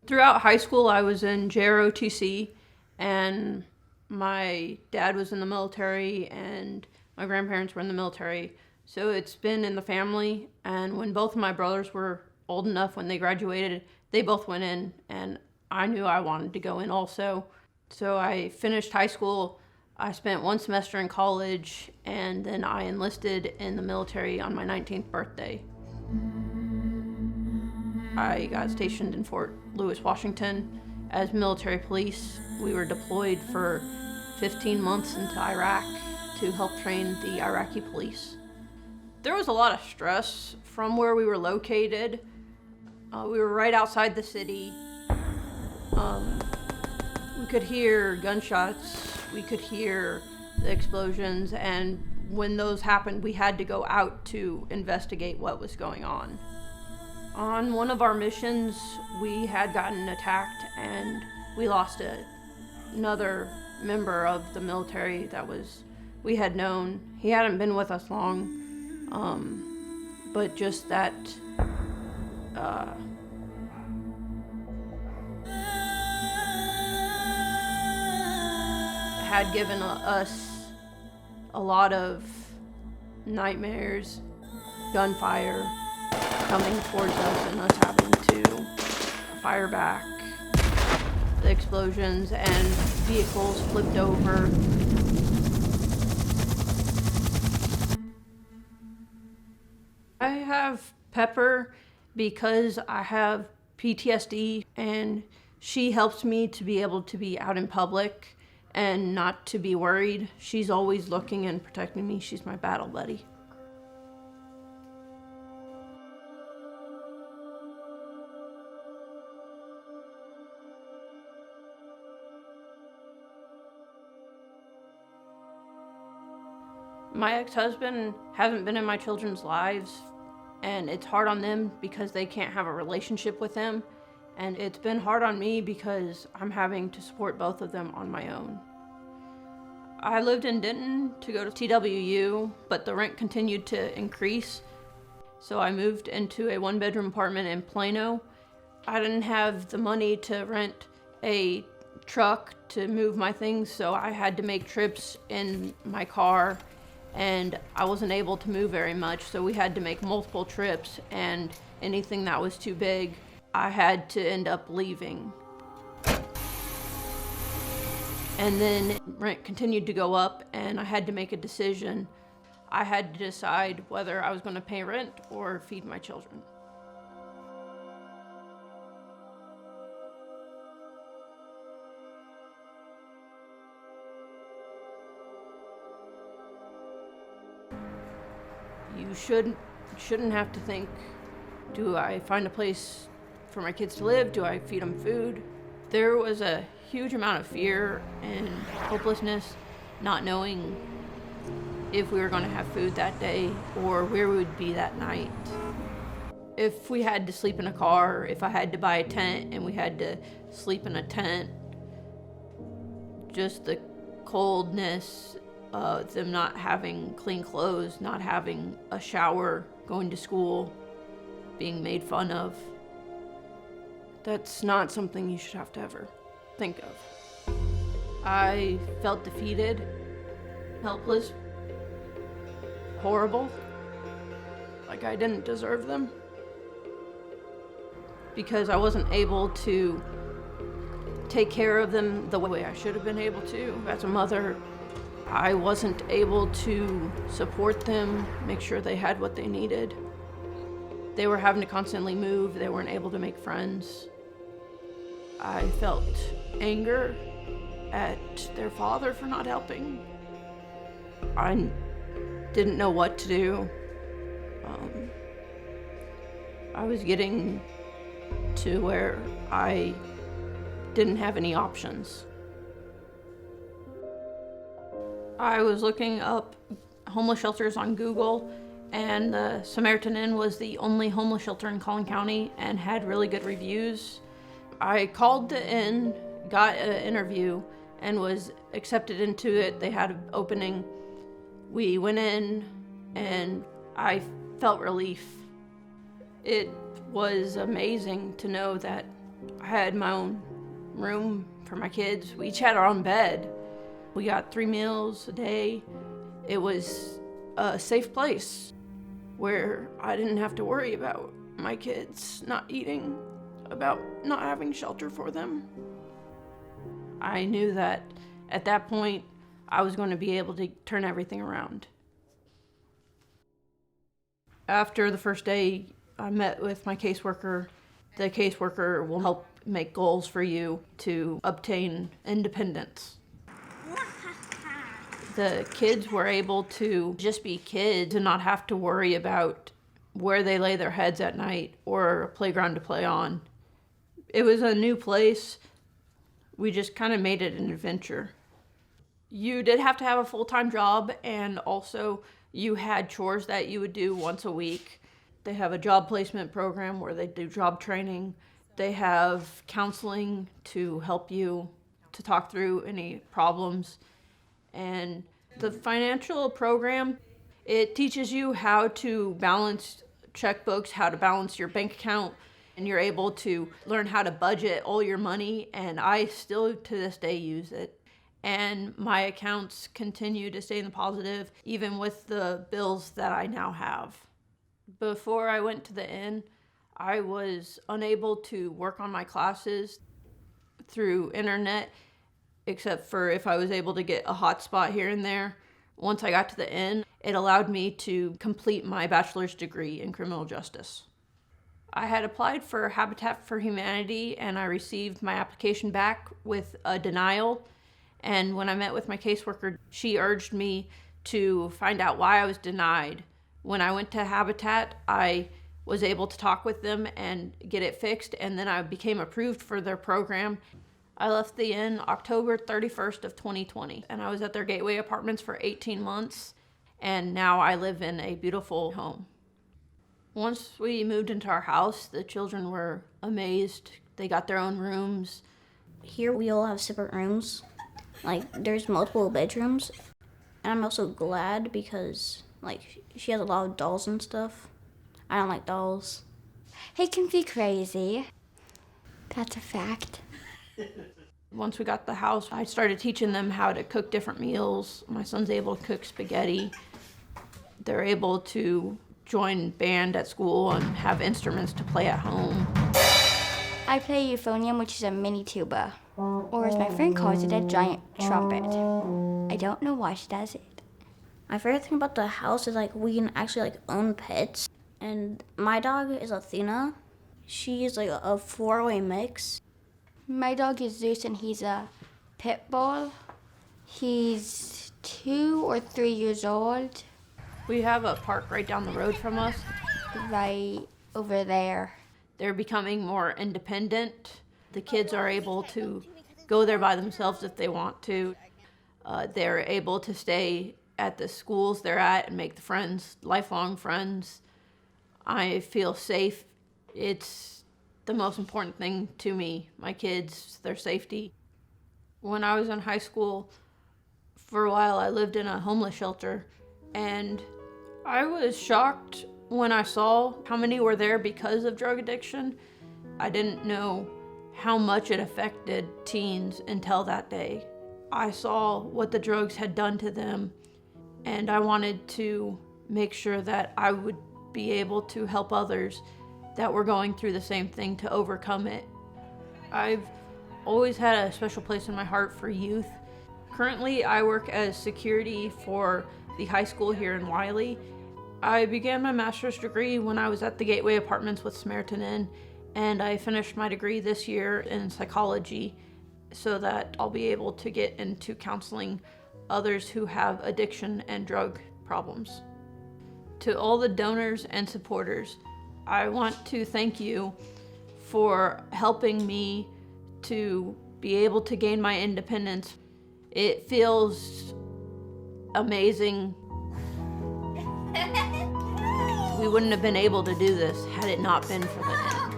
Throughout high school, I was in JROTC, and my dad was in the military, and my grandparents were in the military. So it's been in the family, and when both of my brothers were old enough when they graduated, they both went in, and I knew I wanted to go in also. So I finished high school. I spent one semester in college, and then I enlisted in the military on my 19th birthday. I got stationed in Fort Lewis, Washington as military police. We were deployed for 15 months into Iraq to help train the Iraqi police. There was a lot of stress from where we were located. We were right outside the city. We could hear gunshots, we could hear the explosions, and when those happened, we had to go out to investigate what was going on. On one of our missions, we had gotten attacked and we lost another member of the military that we had known. He hadn't been with us long, but just that had given us a lot of nightmares, gunfire coming towards us and us having to fire back, the explosions, and vehicles flipped over. I have Pepper because I have PTSD, and she helps me to be able to be out in public and not to be worried. She's always looking and protecting me. She's my battle buddy. My ex-husband hasn't been in my children's lives, and it's hard on them because they can't have a relationship with him. And it's been hard on me because I'm having to support both of them on my own. I lived in Denton to go to TWU, but the rent continued to increase. So I moved into a one-bedroom apartment in Plano. I didn't have the money to rent a truck to move my things, so I had to make trips in my car, and I wasn't able to move very much, so we had to make multiple trips, and anything that was too big, I had to end up leaving. And then rent continued to go up, and I had to make a decision. I had to decide whether I was going to pay rent or feed my children. You shouldn't have to think, do I find a place for my kids to live? Do I feed them food? There was a huge amount of fear and hopelessness, not knowing if we were going to have food that day or where we would be that night. If we had to sleep in a car, if I had to buy a tent and we had to sleep in a tent, just the coldness, them not having clean clothes, not having a shower, going to school, being made fun of. That's not something you should have to ever think of. I felt defeated, helpless, horrible, like I didn't deserve them, because I wasn't able to take care of them the way I should have been able to. As a mother, I wasn't able to support them, make sure they had what they needed. They were having to constantly move, they weren't able to make friends. I felt anger at their father for not helping. I didn't know what to do. I was getting to where I didn't have any options. I was looking up homeless shelters on Google, and the Samaritan Inn was the only homeless shelter in Collin County and had really good reviews. I called the inn, got an interview, and was accepted into it. They had an opening. We went in, and I felt relief. It was amazing to know that I had my own room for my kids. We each had our own bed. We got 3 meals a day. It was a safe place where I didn't have to worry about my kids not eating, about not having shelter for them. I knew that at that point, I was going to be able to turn everything around. After the first day, I met with my caseworker. The caseworker will help make goals for you to obtain independence. The kids were able to just be kids and not have to worry about where they lay their heads at night or a playground to play on. It was a new place. We just kind of made it an adventure. You did have to have a full-time job, and also you had chores that you would do once a week. They have a job placement program where they do job training. They have counseling to help you to talk through any problems. And the financial program, it teaches you how to balance checkbooks, how to balance your bank account, and you're able to learn how to budget all your money. And I still to this day use it. And my accounts continue to stay in the positive, even with the bills that I now have. Before I went to the inn, I was unable to work on my classes through internet, except for if I was able to get a hotspot here and there. Once I got to the inn, it allowed me to complete my bachelor's degree in criminal justice. I had applied for Habitat for Humanity, and I received my application back with a denial. And when I met with my caseworker, she urged me to find out why I was denied. When I went to Habitat, I was able to talk with them and get it fixed, and then I became approved for their program. I left the inn October 31st of 2020, and I was at their Gateway Apartments for 18 months, and now I live in a beautiful home. Once we moved into our house, the children were amazed. They got their own rooms. Here we all have separate rooms. Like, there's multiple bedrooms. And I'm also glad because, like, she has a lot of dolls and stuff. I don't like dolls. He can be crazy. That's a fact. Once we got the house, I started teaching them how to cook different meals. My son's able to cook spaghetti. They're able to join band at school and have instruments to play at home. I play euphonium, which is a mini tuba, or as my friend calls it, a giant trumpet. I don't know why she does it. My favorite thing about the house is, like, we can actually, like, own pets. And my dog is Athena. She is, like, a four-way mix. My dog is Zeus, and he's a pit bull. He's 2 or 3 years old. We have a park right down the road from us. Right over there. They're becoming more independent. The kids are able to go there by themselves if they want to. They're able to stay at the schools they're at and make the friends, lifelong friends. I feel safe. It's the most important thing to me, my kids, their safety. When I was in high school, for a while I lived in a homeless shelter, and I was shocked when I saw how many were there because of drug addiction. I didn't know how much it affected teens until that day. I saw what the drugs had done to them, and I wanted to make sure that I would be able to help others that were going through the same thing to overcome it. I've always had a special place in my heart for youth. Currently, I work as security for the high school here in Wiley. I began my master's degree when I was at the Gateway Apartments with Samaritan Inn, and I finished my degree this year in psychology so that I'll be able to get into counseling others who have addiction and drug problems. To all the donors and supporters, I want to thank you for helping me to be able to gain my independence. It feels amazing. We wouldn't have been able to do this had it not been for the inn.